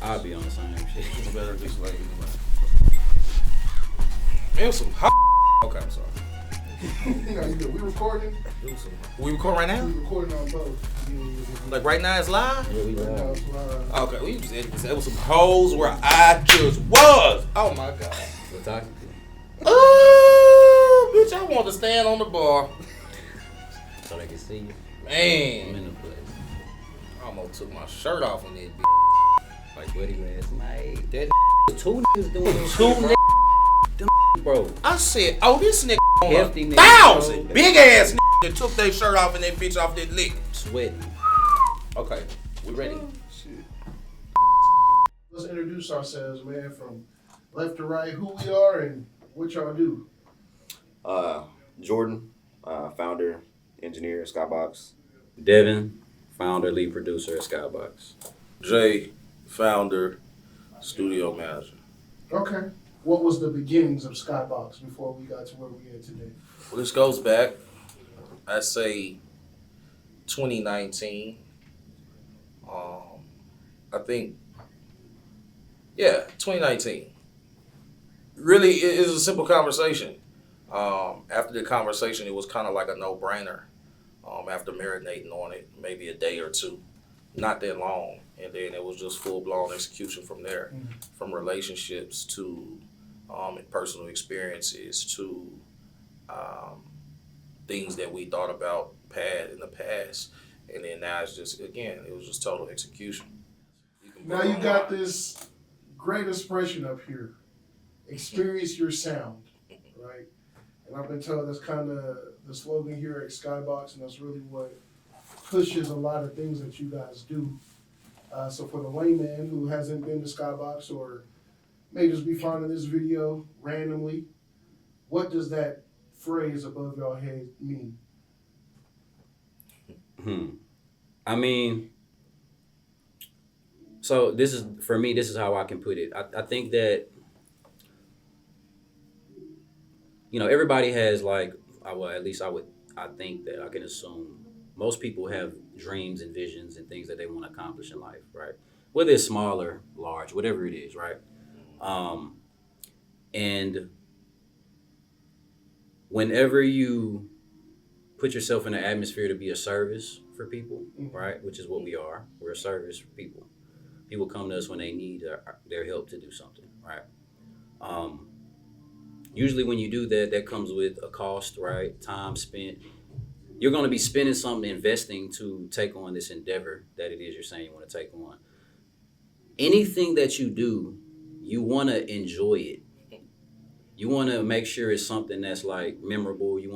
I'll be on the same shit. It's better to be like it was some hot. Okay, I'm sorry. We recording? We recording right now? We recording on both. Yeah. Like right now it's live? Yeah, we Right now live. it's live. Okay, we just edit this. There was some holes where I just was. Oh my god. We're talking. Oh, bitch, I want to stand on the bar. So they can see you. I'm Man. in the place. I almost took my shirt off in that bitch. Like, buddy, last night. That Two niggas doing this two shit, bro. Them bro. I said, oh, this nigga on Hefty a nigga, 1,000. bro. Big ass nigga that took their shirt off and that bitch off that lick. Sweating. Okay, we ready? Shit. Let's introduce ourselves, man, from left to right, who we are and what y'all do. Jordan, founder, engineer, Skybox. Devin, founder, lead producer at Skybox. Jay, founder, studio manager. Okay. What was the beginnings of Skybox before we got to where we are today? Well, this goes back, I'd say 2019. I think, 2019. Really, it was a simple conversation. After the conversation, it was kind of like a no-brainer. After marinating on it, maybe a day or two, not that long, and then it was just full-blown execution from there, from relationships to personal experiences to things that we thought about in the past, and then now it's just, again, it was just total execution. Now you got this great expression up here. Experience your sound, right? And I've been told that's kind of the slogan here at Skybox, and that's really what pushes a lot of things that you guys do. So for the layman who hasn't been to Skybox or may just be finding this video randomly, what does that phrase above your head mean? I mean, so this is, for me, this is how I can put it. I think that, you know, everybody has like, well, at least I think that I can assume most people have dreams and visions and things that they want to accomplish in life, right? Whether it's small or large, whatever it is, right? And whenever you put yourself in an atmosphere to be a service for people, right? Which is what we are. We're a service for people. People come to us when they need their help to do something, right? Usually when you do that, that comes with a cost, right? Time spent. You're going to be spending something, investing to take on this endeavor that it is you're saying you want to take on. Anything that you do, you want to enjoy it. You want to make sure it's something that's like memorable. You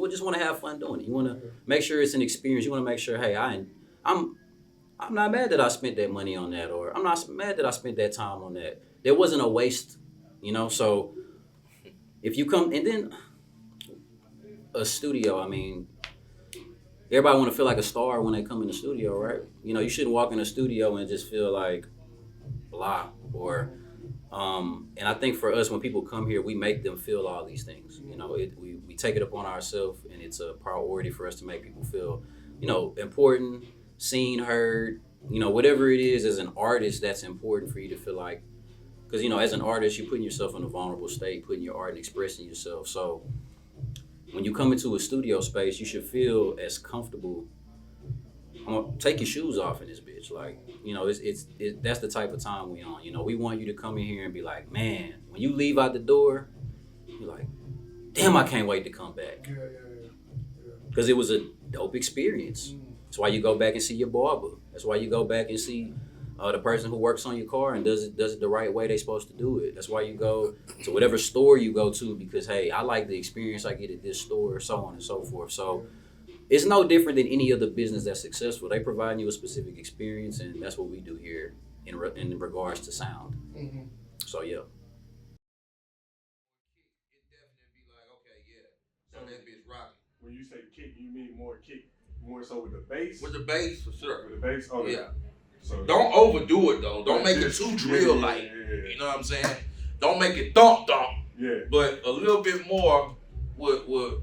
just want to have fun doing it. You want to make sure it's an experience. You want to make sure, hey, I'm not mad that I spent that money on that, or I'm not mad that I spent that time on that. There wasn't a waste, you know. So if you come, and then a studio, I mean, everybody want to feel like a star when they come in the studio, right? You know, you shouldn't walk in the studio and just feel like blah, or and I think for us, when people come here, we make them feel all these things. You know, we take it upon ourselves, and it's a priority for us to make people feel, you know, important, seen, heard, you know, whatever it is as an artist that's important for you to feel like, because, you know, as an artist, you're putting yourself in a vulnerable state, putting your art and expressing yourself. So when you come into a studio space, you should feel as comfortable. I'm gonna take your shoes off in this bitch. Like, you know, that's the type of time we on. You know, we want you to come in here and be like, man, when you leave out the door, you're like, damn, I can't wait to come back. Yeah. Because it was a dope experience. That's why you go back and see your barber. That's why you go back and see the person who works on your car and does it the right way they're supposed to do it. That's why you go to whatever store you go to, because, hey, I like the experience I get at this store, so on and so forth. So it's no different than any other business that's successful. They provide you a specific experience, and that's what we do here in regards to sound. So, yeah. That bitch rocking. When you say kick, you mean more kick, more so with the bass? With the bass, for sure. With the bass? Oh, yeah. So don't overdo it, though. Don't make it too drill-like. Yeah. You know what I'm saying? Don't make it thump. Yeah. But a little bit more would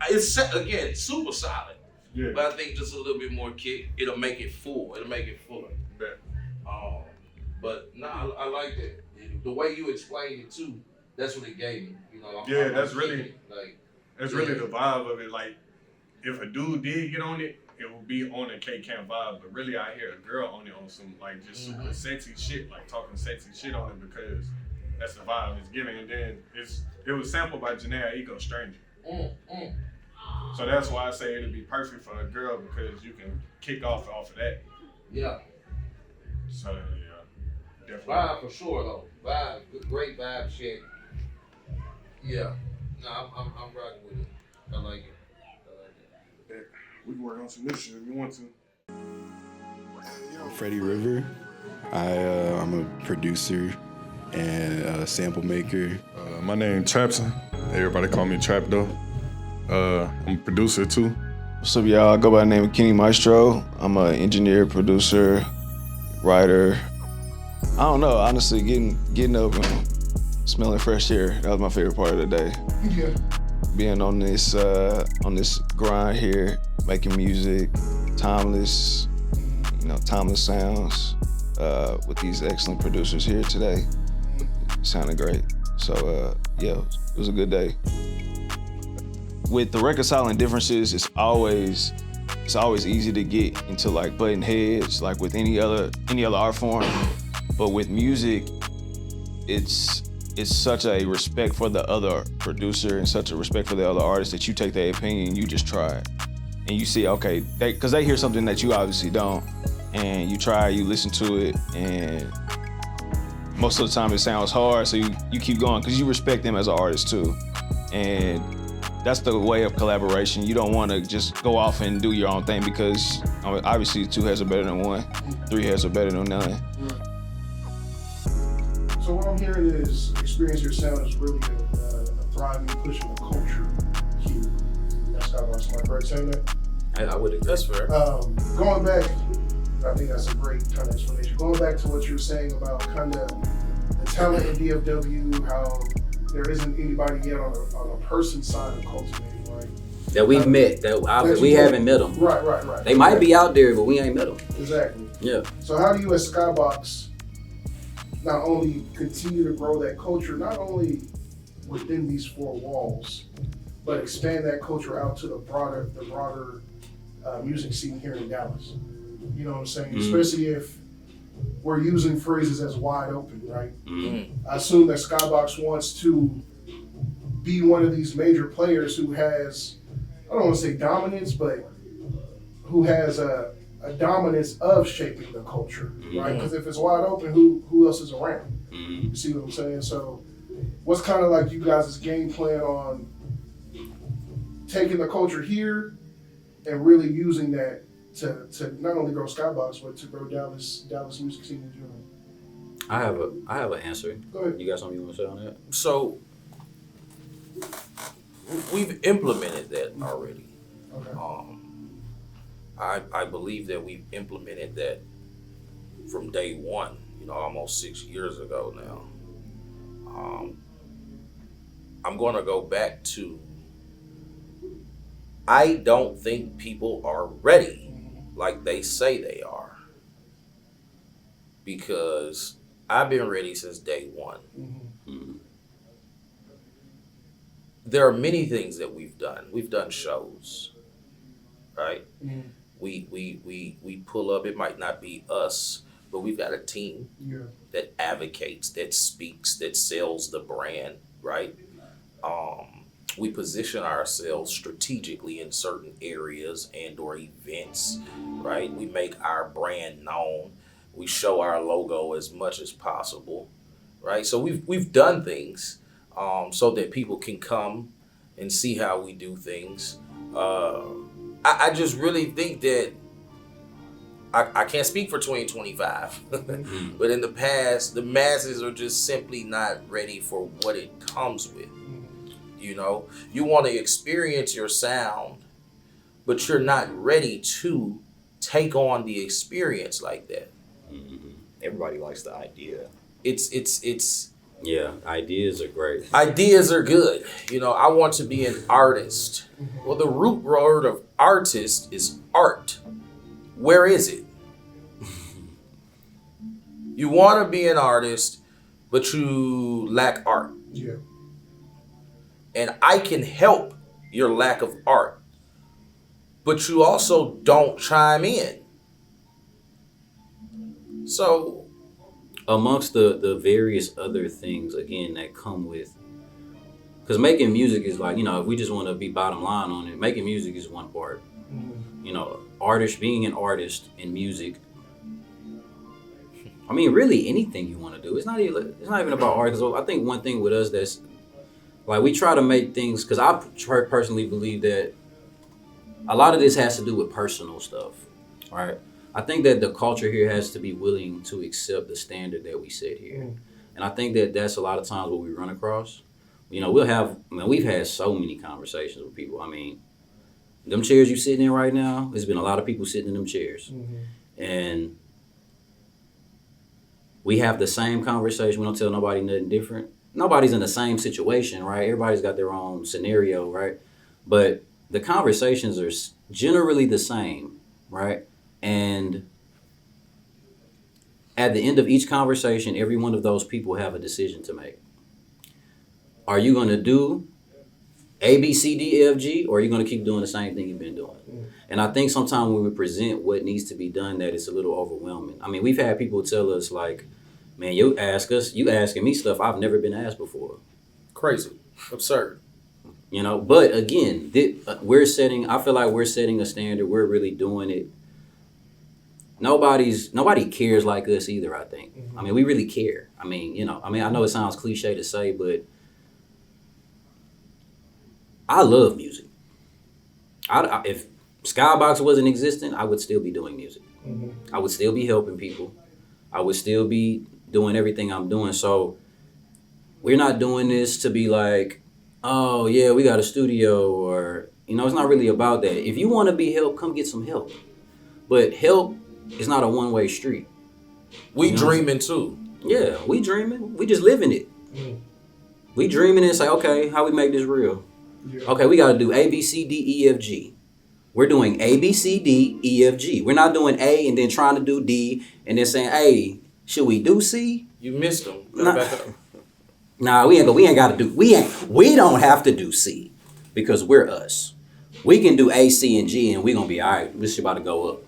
it's, again, super solid. Yeah. But I think just a little bit more kick, it'll make it full. It'll make it fuller. Bet. But I like that. The way you explained it too, that's what it gave me. You know, Yeah, I'm that's thinking, really like, that's really the vibe of it. Like, if a dude did get on it, it would be on a K-Camp vibe. But really, I hear a girl on it on some like just super sexy shit, like talking sexy shit on it because that's the vibe it's giving. And then it was sampled by Janae Eco Stranger. So that's why I say it'd be perfect for a girl because you can kick off of that. Yeah. So yeah, definitely. Vibe for sure though. Vibe, great vibe shit. Yeah. No, I'm rocking with it. I like it. We can work on some new shit if you want to. Freddie River. I'm a producer and a sample maker. My name Trapson. Everybody call me Trap though. I'm a producer too. What's up, y'all? I go by the name of Kenny Maestro. I'm an engineer, producer, writer. I don't know, honestly, getting up and smelling fresh air, that was my favorite part of the day. Yeah. Being on this grind here, making music, timeless sounds, with these excellent producers here today. It sounded great. So yeah, it was a good day. With the reconciling differences, it's always easy to get into like butting heads, like with any other art form. But with music, it's such a respect for the other producer and such a respect for the other artist that you take their opinion and you just try it. And you see, okay, because they hear something that you obviously don't, and you try, you listen to it, and most of the time it sounds hard, so you keep going because you respect them as an artist too. And that's the way of collaboration. You don't want to just go off and do your own thing because obviously 2 heads are better than 1, 3 heads are better than none. So what I'm hearing is Experience Your Sound is really a thriving, pushing a culture here. That's Skybox. Am I correct saying that? I would agree. That's fair. Going back, I think that's a great kind of explanation. Going back to what you were saying about kind of the talent in DFW, how there isn't anybody yet on a person side of cultivating, right? That we've met, we haven't met them. Right. They might be out there, but we ain't met them. Exactly. Yeah. So how do you as Skybox not only continue to grow that culture, not only within these 4 walls, but expand that culture out to the broader music scene here in Dallas? You know what I'm saying? Especially if we're using phrases as wide open, right? I assume that Skybox wants to be one of these major players who has, I don't want to say dominance, but who has a dominance of shaping the culture, right? Because if it's wide open, who else is around? You see what I'm saying? So what's kind of like you guys' game plan on taking the culture here and really using that to not only grow Skybox, but to grow Dallas music scene in general? I have an answer. Go ahead. You got something you want to say on that? So we've implemented that already. Okay. I believe that we've implemented that from day one, almost 6 years ago now. I'm going to go back to, I don't think people are ready like they say they are, because I've been ready since day one. There are many things that we've done. We've done shows, right? We pull up. It might not be us, but we've got a team that advocates, that speaks, that sells the brand, right? We position ourselves strategically in certain areas and or events, right? We make our brand known. We show our logo as much as possible, right? So we've done things so that people can come and see how we do things. I just really think that I can't speak for 2025, but in the past, the masses are just simply not ready for what it comes with. You want to experience your sound, but you're not ready to take on the experience like that. Everybody likes the idea. It's Yeah, ideas are great. Ideas are good. I want to be an artist. Well, the root word of artist is art. Where is it? You want to be an artist, but you lack art. Yeah. And I can help your lack of art, but you also don't chime in. So, amongst the various other things, again, that come with, because making music is like, if we just want to be bottom line on it, making music is one part. Being an artist in music, I mean, really anything you want to do. It's not even about art. Because I think one thing with us that's like, we try to make things, because I personally believe that a lot of this has to do with personal stuff, right? I think that the culture here has to be willing to accept the standard that we set here. And I think that that's a lot of times what we run across. We've had so many conversations with people. I mean, them chairs you sitting in right now, there's been a lot of people sitting in them chairs. And we have the same conversation. We don't tell nobody nothing different. Nobody's in the same situation, right? Everybody's got their own scenario, right? But the conversations are generally the same, right? And at the end of each conversation, every one of those people have a decision to make. Are you going to do A, B, C, D, E, F, G, or are you going to keep doing the same thing you've been doing? And I think sometimes when we present what needs to be done, that it's a little overwhelming. I mean, we've had people tell us like, man, you asking me stuff I've never been asked before. crazy, absurd. But again, I feel like we're setting a standard. We're really doing it. Nobody cares like us either, I think. I mean, we really care. I know it sounds cliche to say, but I love music. If Skybox wasn't existing, I would still be doing music. I would still be helping people. I would still be doing everything I'm doing. So we're not doing this to be like, oh yeah, we got a studio, or it's not really about that. If you want to be helped, come get some help. But help is not a one-way street. We dreaming too. Yeah, we dreaming. We just living it. We dreaming and say, okay, how we make this real? Yeah. Okay, we got to do A, B, C, D, E, F, G. We're doing A, B, C, D, E, F, G. We're not doing A and then trying to do D and then saying, hey, should we do C? You missed them. Nah, we ain't got to do. We don't have to do C because we're us. We can do A, C, and G, and we gonna be all right. This shit about to go up.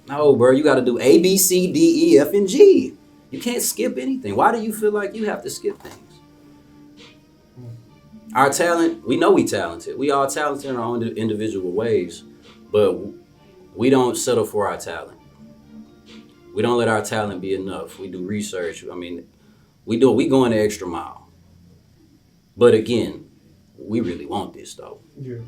No, bro, you got to do A, B, C, D, E, F, and G. You can't skip anything. Why do you feel like you have to skip things? Our talent, we know we talented. We all talented in our own individual ways, but we don't settle for our talent. We don't let our talent be enough. We do research. I mean, we go in the extra mile. But again, we really want this though. Yeah.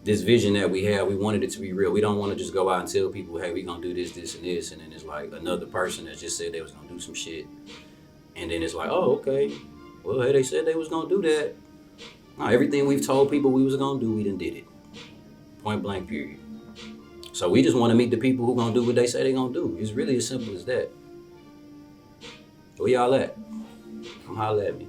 This vision that we have, we wanted it to be real. We don't want to just go out and tell people, hey, we gonna do this, this, and this, and then it's like another person that just said they was gonna do some shit. And then it's like, oh, okay. Well, hey, they said they was gonna do that. No, everything we've told people we was gonna do, we done did it. Point blank, period. So we just want to meet the people who gonna do what they say they gonna do. It's really as simple as that. Where y'all at? Come holler at me.